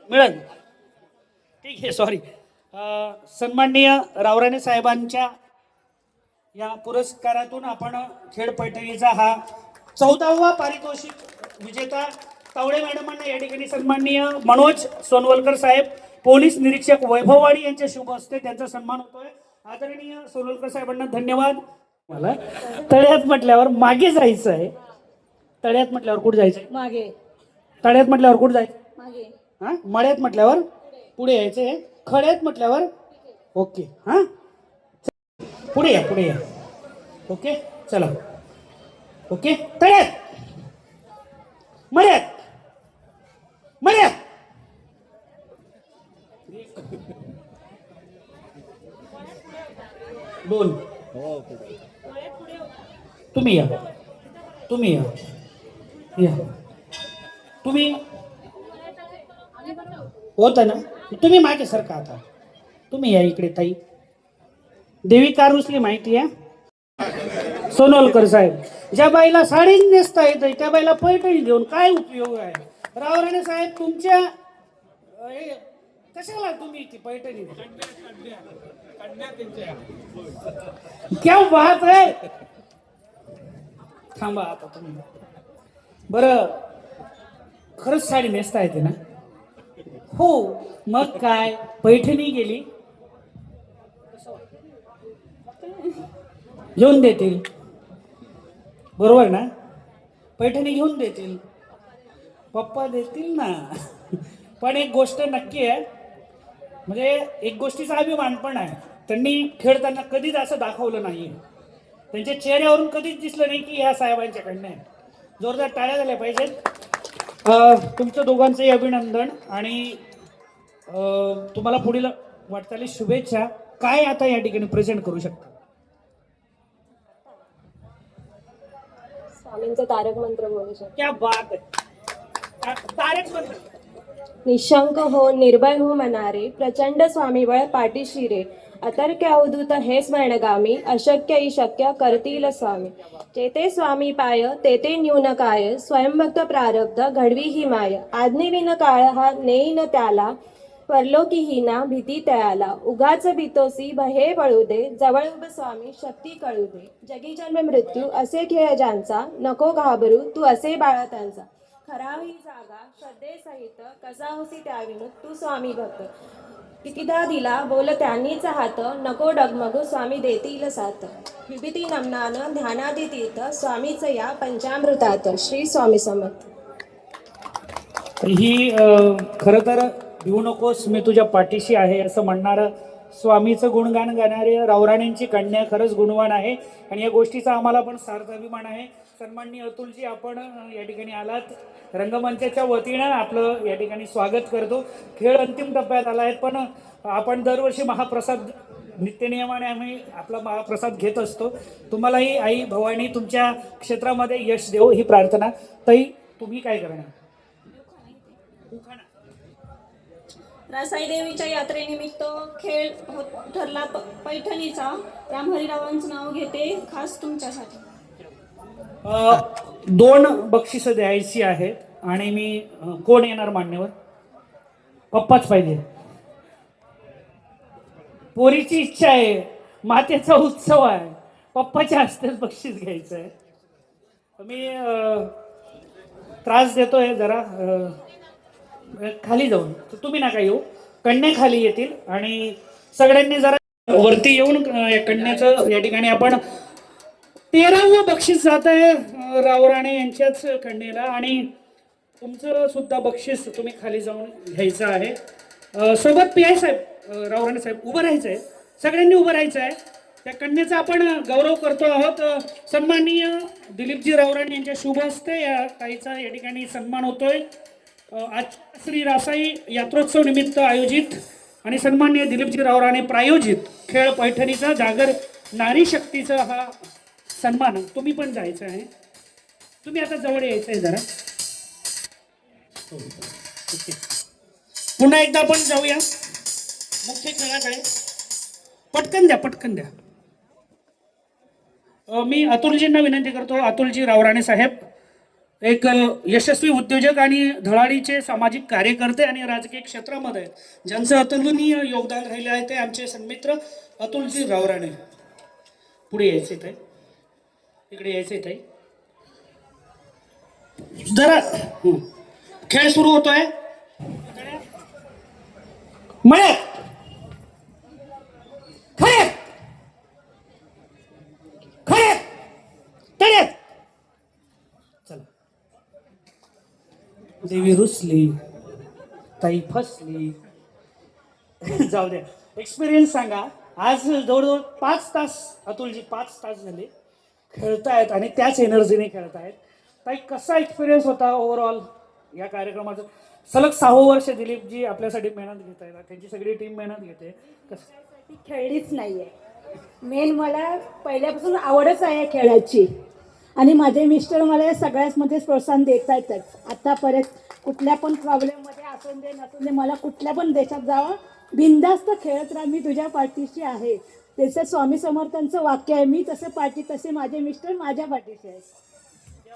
A: मिळत ठीक आहे. सॉरी. सन्माननीय रावराणे साहेबांच्या या पुरस्कारातून आपण खेड पैठणीचा हा 14वा पारितोषिक विजेता तावडे मॅडमांना या ठिकाणी सन्माननीय मनोज सोनवलकर साहेब, पोलीस निरीक्षक वैभववाडी यांच्या शुभ हस्ते त्यांचा सन्मान होतोय. आदरणीय सोनवलकर साहेबांना धन्यवाद. मला तळ्यात म्हटल्यावर मागे जायचं आहे. तळ्यात म्हटल्यावर कुठे जायचंय?
C: मागे.
A: तळ्यात म्हटल्यावर कुठे जायचं?
C: मागे.
A: हा. मळ्यात म्हटल्यावर पुढे यायचंय. खड्यात म्हटल्यावर ओके. हा पुढे या, पुढे या. ओके चला. ओके. तळ्यात, मळ्यात, मळ्यात. दोन. तुम्ही या, तुम्ही या, या तुम्ही होता ना. तुम्ही मागे सारखा आता. तुम्ही या इकडे ताई. देवी कार रुसली माहिती आहे सोनवलकर साहेब. ज्या बाईला साडीच नेसता येते त्या बाईला पैठणी देऊन काय उपयोग आहे? रावराणे साहेब तुमच्या कशाला तुम्ही ती पैठणी क्या बात आहे. थांबा आता तुम्ही. बरं खरंच साडी नेसता येते ना? हो. मग काय पैठणी गेली घेऊन देतील, बरोबर ना? पैठणी घेऊन देतील, पप्पा देतील ना. पण एक गोष्ट नक्की आहे, म्हणजे एक गोष्टीचा अभिमान पण आहे. त्यांनी खेळताना कधीच असं दाखवलं नाही. त्यांच्या चेहऱ्यावरून कधीच दिसलं नाही की ह्या साहेबांच्याकडनं आहे. जोरदार टाळ्या झाल्या पाहिजेत. तुमचं दोघांचंही अभिनंदन आणि तुम्हाला पुढील वाटचाली शुभेच्छा. काय आता या ठिकाणी प्रेझेंट करू शकता?
C: स्वामींचा तारक मंत्र बोलू शकतो.
A: क्या बात आहे. तारक मंत्र.
C: निशंक हो, निर्भय हो मनारे, प्रचंड स्वामीबळ पाठीशी रे. अतर्क्य अवधूत हे स्मरणगामी, अशक्य ही शक्य करतील स्वामी. जेते स्वामी पाय तेते न्यून काय, स्वयंभक्त प्रारब्ध घडवी ही माय. आज्ञेविन काळ हा नेईन त्याला, परलोकी ही ना भीती तयाला. उगाच भीतोसी भये पळू दे, जवळ उभ स्वामी शक्ती कळू दे. जगी जन्म मृत्यू असे खेळ ज्यांचा, नको घाबरू तू असे बाळा त्यांचा. खरावी जागा श्रद्धेसहित, कसा होसी त्याविन तू स्वामी भक्त. कितीदा दिला बोल त्यांनीच हात, नको डगमगू स्वामी देतील साथ. विभूती नमनान ध्यानादी तीर्थ, स्वामीच या पंचामृतात. श्री स्वामी समर्थ.
A: ही खरं तर भिवू नकोस मी तुझ्या पाठीशी आहे असं म्हणणारं स्वामीचं गुणगान गाणारे रावराणेंची कन्या खरंच गुणवान आहे. आणि या गोष्टीचा आम्हाला पण सार्थ अभिमान आहे. सन्माननीय अतुलजी, आपण या ठिकाणी आलात. रंगमंचाच्या वतीनं आपलं या ठिकाणी स्वागत करतो. खेळ अंतिम टप्प्यात आला आहे, पण आपण दरवर्षी महाप्रसाद नित्यनियमाने आम्ही आपला महाप्रसाद घेत असतो. तुम्हालाही आई भवानी तुमच्या क्षेत्रामध्ये यश देव ही प्रार्थना. ताई तुम्ही काय करणार?
C: रासाई देवीच्या यात्रेनिमित्त खेळ ठरला पैठणीचा. राम हरिरावांचं नाव घेते खास तुमच्यासाठी.
A: 2 बक्षिसं द्यायची आहेत आणि मी कोण येणार मान्यवर? पप्पाच पाहिजे. पोरीची इच्छा आहे, मातेचा उत्सव आहे, पप्पाच्या हस्तेच बक्षीस घ्यायचं आहे. मी त्रास देतोय जरा खाली जाऊन. तर तुम्ही नका येऊ, कन्या खाली येतील आणि सगळ्यांनी जरा वरती येऊन कन्याचं या ठिकाणी आपण 13वं बक्षीस जात आहे रावराणे यांच्याच कन्येला. आणि तुमचं सुद्धा बक्षीस तुम्ही खाली जाऊन घ्यायचं आहे. सोबत पी आय साहेब, रावराणे साहेब उभं राहायचं आहे. सगळ्यांनी उभं राहायचं आहे. त्या कन्येचा आपण गौरव करतो आहोत. सन्माननीय दिलीपजी रावराणे यांच्या शुभ हस्ते या ताईचा या ठिकाणी सन्मान होतोय. आज श्री रासाई यात्रोत्सव निमित्त आयोजित आणि सन्माननीय दिलीपजी रावराणे प्रायोजित खेळ पैठणीचा जागर नारी शक्तीचा हा सन्मान. तुम्ही पण जायचं आहे. तुम्ही आता जवळ यायचं आहे जरा. ओके. पुन्हा एकदा आपण जाऊया मुख्य खेळाकडे. पटकन द्या, पटकन द्या. मी अतुलजींना विनंती करतो. अतुलजी रावराणे साहेब एक यशस्वी उद्योजक आणि धडाडीचे सामाजिक कार्यकर्ते आणि राजकीय क्षेत्रामध्ये आहेत, ज्यांचं अतुलनीय योगदान राहिले आहे. ते आमचे सन्मित्र अतुलजी रावराणे. पुढे यायचे ताई, इकडे यायचे ताई. जरा खेळ सुरू होतोय. मळे खरे खरे तळे. चला. देवी रुसली, ताई फसली. जाऊ द्या. एक्सपिरियन्स सांगा. आज जवळजवळ 5 तास अतुलजी 5 तास झाले खेळतायत आणि त्याच एनर्जीने खेळतायत. ताई कसा एक्सपिरियन्स होता ओव्हरऑल या कार्यक्रमाचं? सलग 6वं वर्ष दिलीपजी आपल्यासाठी मेहनत घेत आहेत, त्यांची सगळी टीम मेहनत घेते.
J: ती खेळलीच नाहीये. मेन मला पहिल्यापासून आवडच आहे खेळाची आणि माझे मिस्टर मला या सगळ्याचमध्ये प्रोत्साहन देत आहेतच. आतापर्यंत कुठल्या पण प्रॉब्लेममध्ये असून दे नसून दे, मला कुठल्या पण देशात जावं बिनधास्त खेळत राहा, मी तुझ्या पाठीशी आहे. त्याचं स्वामी समर्थांचं वाक्य आहे. मी तसं पाठी तसे माझे मिस्टर माझ्या पाठीशी आहेत.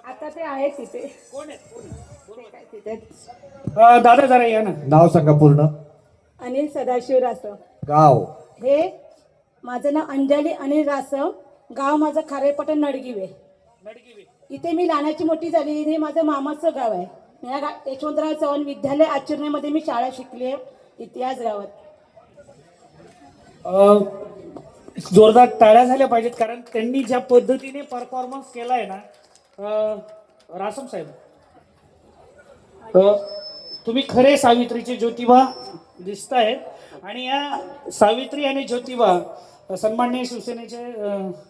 J: आता ते आहेत तिथे.
A: कोण आहे?
J: तिथे
A: दादा जरा या ना.
K: नाव सांगा पूर्ण.
J: अनिल सदाशिव रासव.
K: गाव?
J: हे माझं नाव अंजली अनिल रासव. गाव माझं खारेपटण नडगिवे. इथे मी लहानाची मोठी झाली. हे माझं मामाचं गाव आहे. या यशवंतराव चव्हाण विद्यालय आचरणेमध्ये मी शाळा शिकली आहे, इतिहास गावात.
A: जोरदार टाळ्या झाल्या पाहिजेत, कारण त्यांनी ज्या पद्धतीने परफॉर्मन्स केलाय ना. रासम साहेब, तुम्ही खरे सावित्रीचे ज्योतिबा दिसतायत आणि या सावित्री आणि ज्योतिबा सन्माननीय शिवसेनेचे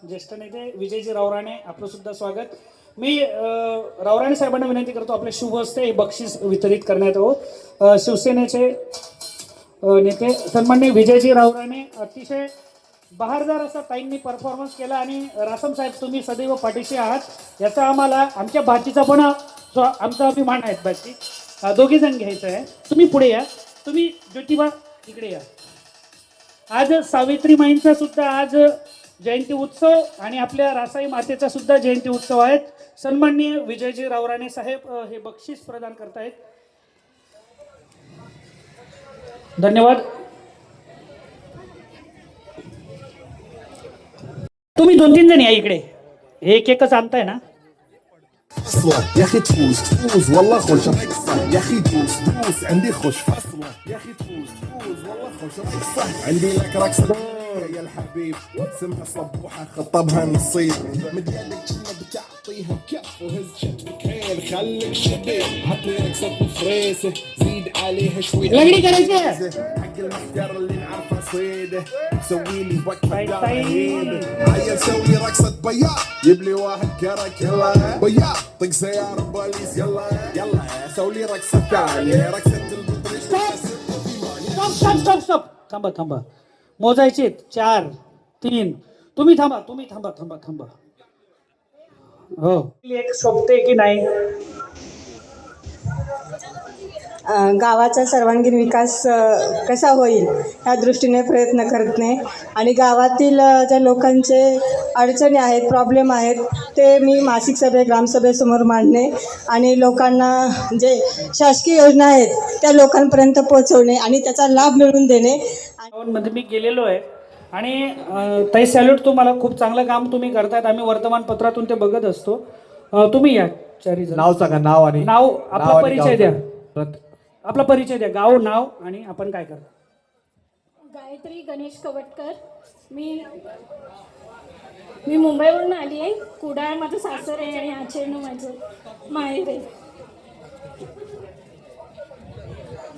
A: ज्येष्ठ नेते विजयजी रावराणे, आपलं सुद्धा स्वागत. मी रावराणे साहेबांना विनंती करतो आपल्या शुभ हस्ते हे बक्षीस वितरित करण्यात यावं. शिवसेनेचे नेते सन्माननीय विजयजी रावराणे, अतिशय बहारदार असा ताईंनी परफॉर्मन्स केला आणि रासम साहेब तुम्ही सदैव पाठीशी आहात, याचा आम्हाला आमच्या भाचीचा पण आमचा अभिमान आहे. भाची दोघी जण घ्यायचं आहे. तुम्ही पुढे या. तुम्ही ज्योतिबा इकडे या. आज सावित्री माईंचा सुद्धा आज जयंती उत्सव आणि आपल्या रासाई मातेचा सुद्धा जयंती उत्सव आहेत. सन्माननीय विजयजी रावराणे साहेब हे बक्षीस प्रदान करतायत. धन्यवाद. तुम्ही 2-3 जण या इकडे. एक एकच आणताय ना.
D: فصلة يا اخي تفوز تفوز والله خوش صح يا اخي تفوز تفوز عندي خوش فصلة يا اخي تفوز تفوز والله خوش صح عندي لك رقصة يا الحبيب سمها صبوحة خطبها نصيب مديالك كلمة بتعطيها كف وهز شدك حيل خليك شديد حط لي رقصة بفريسة زيد عليها شوي حق المحجر اللي نعرفه صيده سوي لي وقفة داهية عيل سوي رقصة بياض جيب لي واحد كرك يلا بياض طق سيارة بوليس يلا يلا سوي لي رقصة ثانية رقصة البطريق
A: स्टॉप. थांबा थांबा. मोजायचे 4 3. तुम्ही थांबा, तुम्ही थांबा थांबा थांबा. हो, एक शोभते की नाही?
J: गावाचा सर्वांगीण विकास कसा होईल ह्या दृष्टीने प्रयत्न करणे आणि गावातील ज्या लोकांचे अडचणी आहेत, प्रॉब्लेम आहेत, ते मी मासिक सभे ग्रामसभेसमोर मांडणे आणि लोकांना जे शासकीय योजना आहेत त्या लोकांपर्यंत पोहोचवणे आणि त्याचा लाभ मिळवून देणे.
A: मध्ये मी गेलेलो आहे आणि ताई सॅल्यूट तुम्हाला. खूप चांगलं काम तुम्ही करतायत. आम्ही वर्तमानपत्रातून ते बघत असतो. तुम्ही या 4 जण.
K: नाव सांगा. नाव आणि
A: नाव आपला परिचय द्या.
K: परत
A: आपला परिचय द्या. गाव, नाव आणि आपण काय करता.
C: गायत्री गणेश कवटकर. मी मुंबईवरून आली आहे. कुडाळ माझं सासर आहे आणि आचरण माझं माहेर आहे.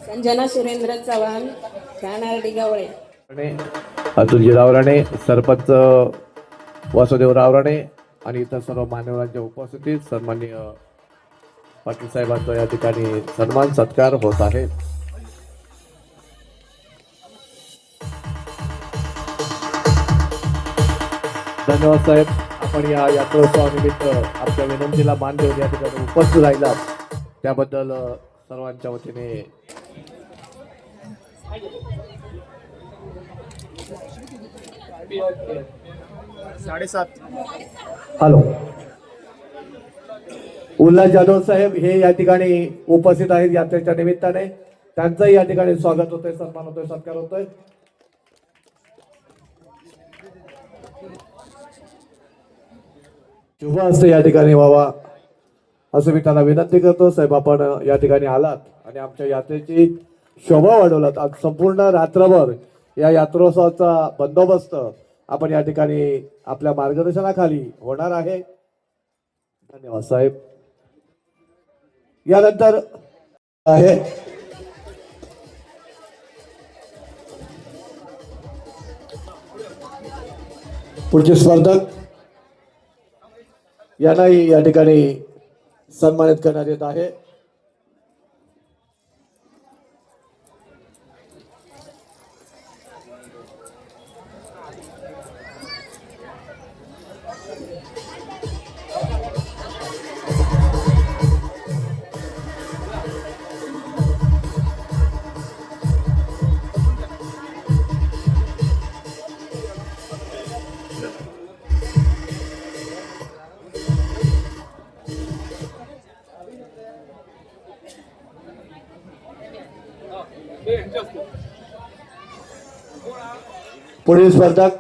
J: संजना सुरेंद्र चव्हाण, ठाणार्डी गवळे.
K: अतुलजी रावराणे, सरपंच वासुदेव रावराणे आणि इतर सर्व मान्यवरांच्या उपस्थितीत सन्माननीय पाटील साहेबांचा या ठिकाणी सन्मान सत्कार होत आहे. धन्यवाद साहेब. आपण या यात्रोत्सवानिमित्त आपल्या विनंतीला मान देऊन या ठिकाणी उपस्थित राहिलात त्याबद्दल सर्वांच्या वतीने हॅलो, उल्हास जाधव साहेब हे या ठिकाणी उपस्थित आहेत यात्रेच्या निमित्ताने. त्यांचंही या ठिकाणी स्वागत होतंय, सन्मान होतोय, सत्कार होतोय. शुभ असते या ठिकाणी व्हावा असं मी त्यांना विनंती करतो. साहेब, आपण या ठिकाणी आलात आणि आमच्या यात्रेची शोभा वाढवलात. आज संपूर्ण रात्रभर या यात्रोत्सवाचा बंदोबस्त आपण या ठिकाणी आपल्या मार्गदर्शनाखाली होणार आहे. धन्यवाद साहेब. यानंतर आहे पुढचे स्पर्धक, यांनाही या ठिकाणी सन्मानित करण्यात येत आहे. पुढील स्पर्धक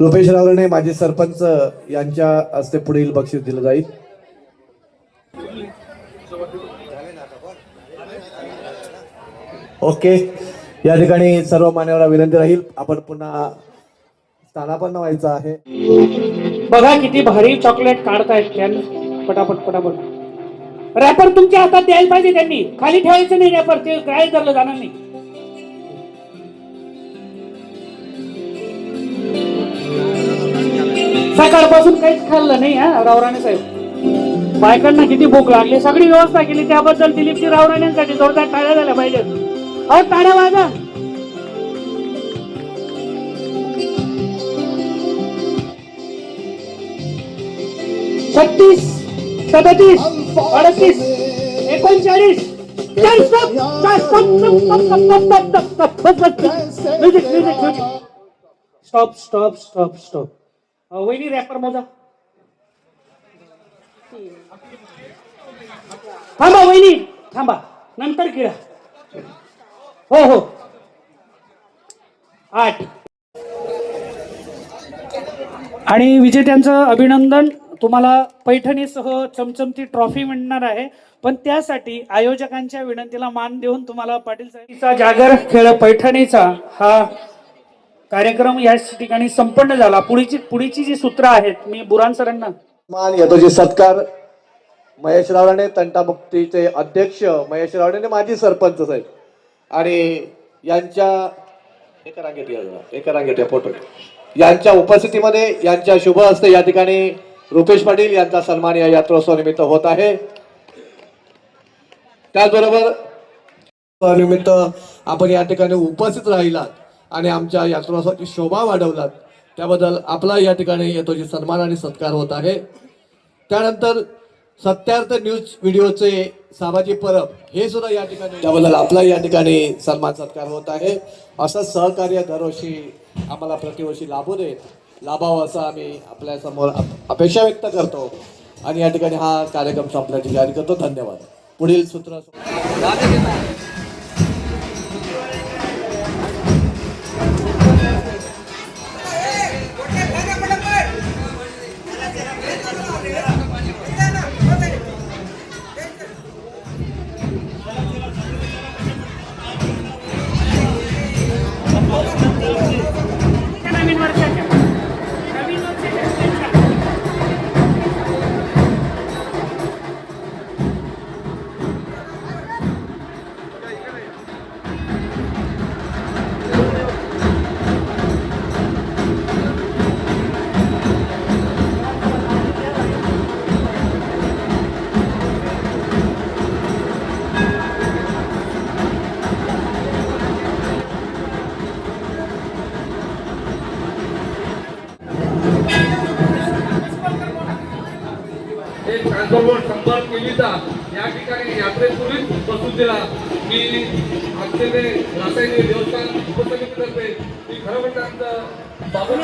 K: रुपेश रावराणे माजी सरपंच यांच्या हस्ते पुढील बक्षीस दिलं जाईल. ओके, या ठिकाणी सर्व मान्यवरांना विनंती राहील, आपण पुन्हा स्थानापन्न व्हायचं आहे.
A: बघा किती भारी चॉकलेट काढतायत त्यांनी. पटापट पटापट. रॅपर तुमच्या हातात द्यायला पाहिजे त्यांनी, खाली ठेवायचं नाही रॅपर, ते काय धरलं जाणार नाही. सकाळपासून काहीच खाल्लं नाही हा रावराणे साहेब. बायकांना किती भूक लागली, सगळी व्यवस्था केली, त्याबद्दल दिलीपजी रावराणेंसाठी जोरदार टाळ्या झाल्या पाहिजेत. अहो टाळ्या वाजा. 36, 37, 38, 39. Stop stop stop stop. वहिनी रॅपर मोजा. थांबा वहिनी, थांबा, नंतर गिळा. हो हो, 8. आणि विजेत्यांचं अभिनंदन. तुम्हाला पैठणीसह चमचमती ट्रॉफी मिळणार आहे, पण त्यासाठी आयोजकांच्या विनंतीला मान देऊन तुम्हाला पाटील साहेबचा जागर खेळ पैठणीचा हा कार्यक्रम या ठिकाणी संपन्न झाला. पुढीची जी सूत्र आहेत, मी बुरान सरांना
K: मान येतो. जे सत्कार महेश रावराणे तंटामुक्तीचे अध्यक्ष महेश रावराणे माजी सरपंच साहेब आणि यांच्या एका रांगेत फोटो यांच्या उपस्थितीमध्ये यांच्या शुभ हस्ते या ठिकाणी रुपेश पाटील यांचा सन्मान या यात्रोत्सव निमित्त होत आहे. त्याचबरोबर निमित्त आपण या ठिकाणी उपस्थित राहिलात आणि आमच्या यात्रोत्सवाची शोभा वाढवलात, त्याबद्दल आपला या ठिकाणी येतो जी सन्मान आणि सत्कार होत आहे. त्यानंतर सत्यार्थ न्यूज व्हिडिओचे सामाजिक परब हे सुद्धा या ठिकाणी, त्याबद्दल आपला या ठिकाणी सन्मान सत्कार होत आहे. असं सहकार्य दरवर्षी आम्हाला प्रतिवर्षी लाभावं असं आम्ही आपल्या समोर अपेक्षा व्यक्त करतो आणि या ठिकाणी हा कार्यक्रम संपल्याची जाहीर करतो. धन्यवाद. पुढील सूत्र
E: एक ट्रान्सफॉर्मर 100 केवीचा या ठिकाणी यात्रेपूर्वीच बसून दिला. मी आमचे रासायनिक देवस्थान उपसमितीतर्फे मी खरं म्हणजे आमचं बाबू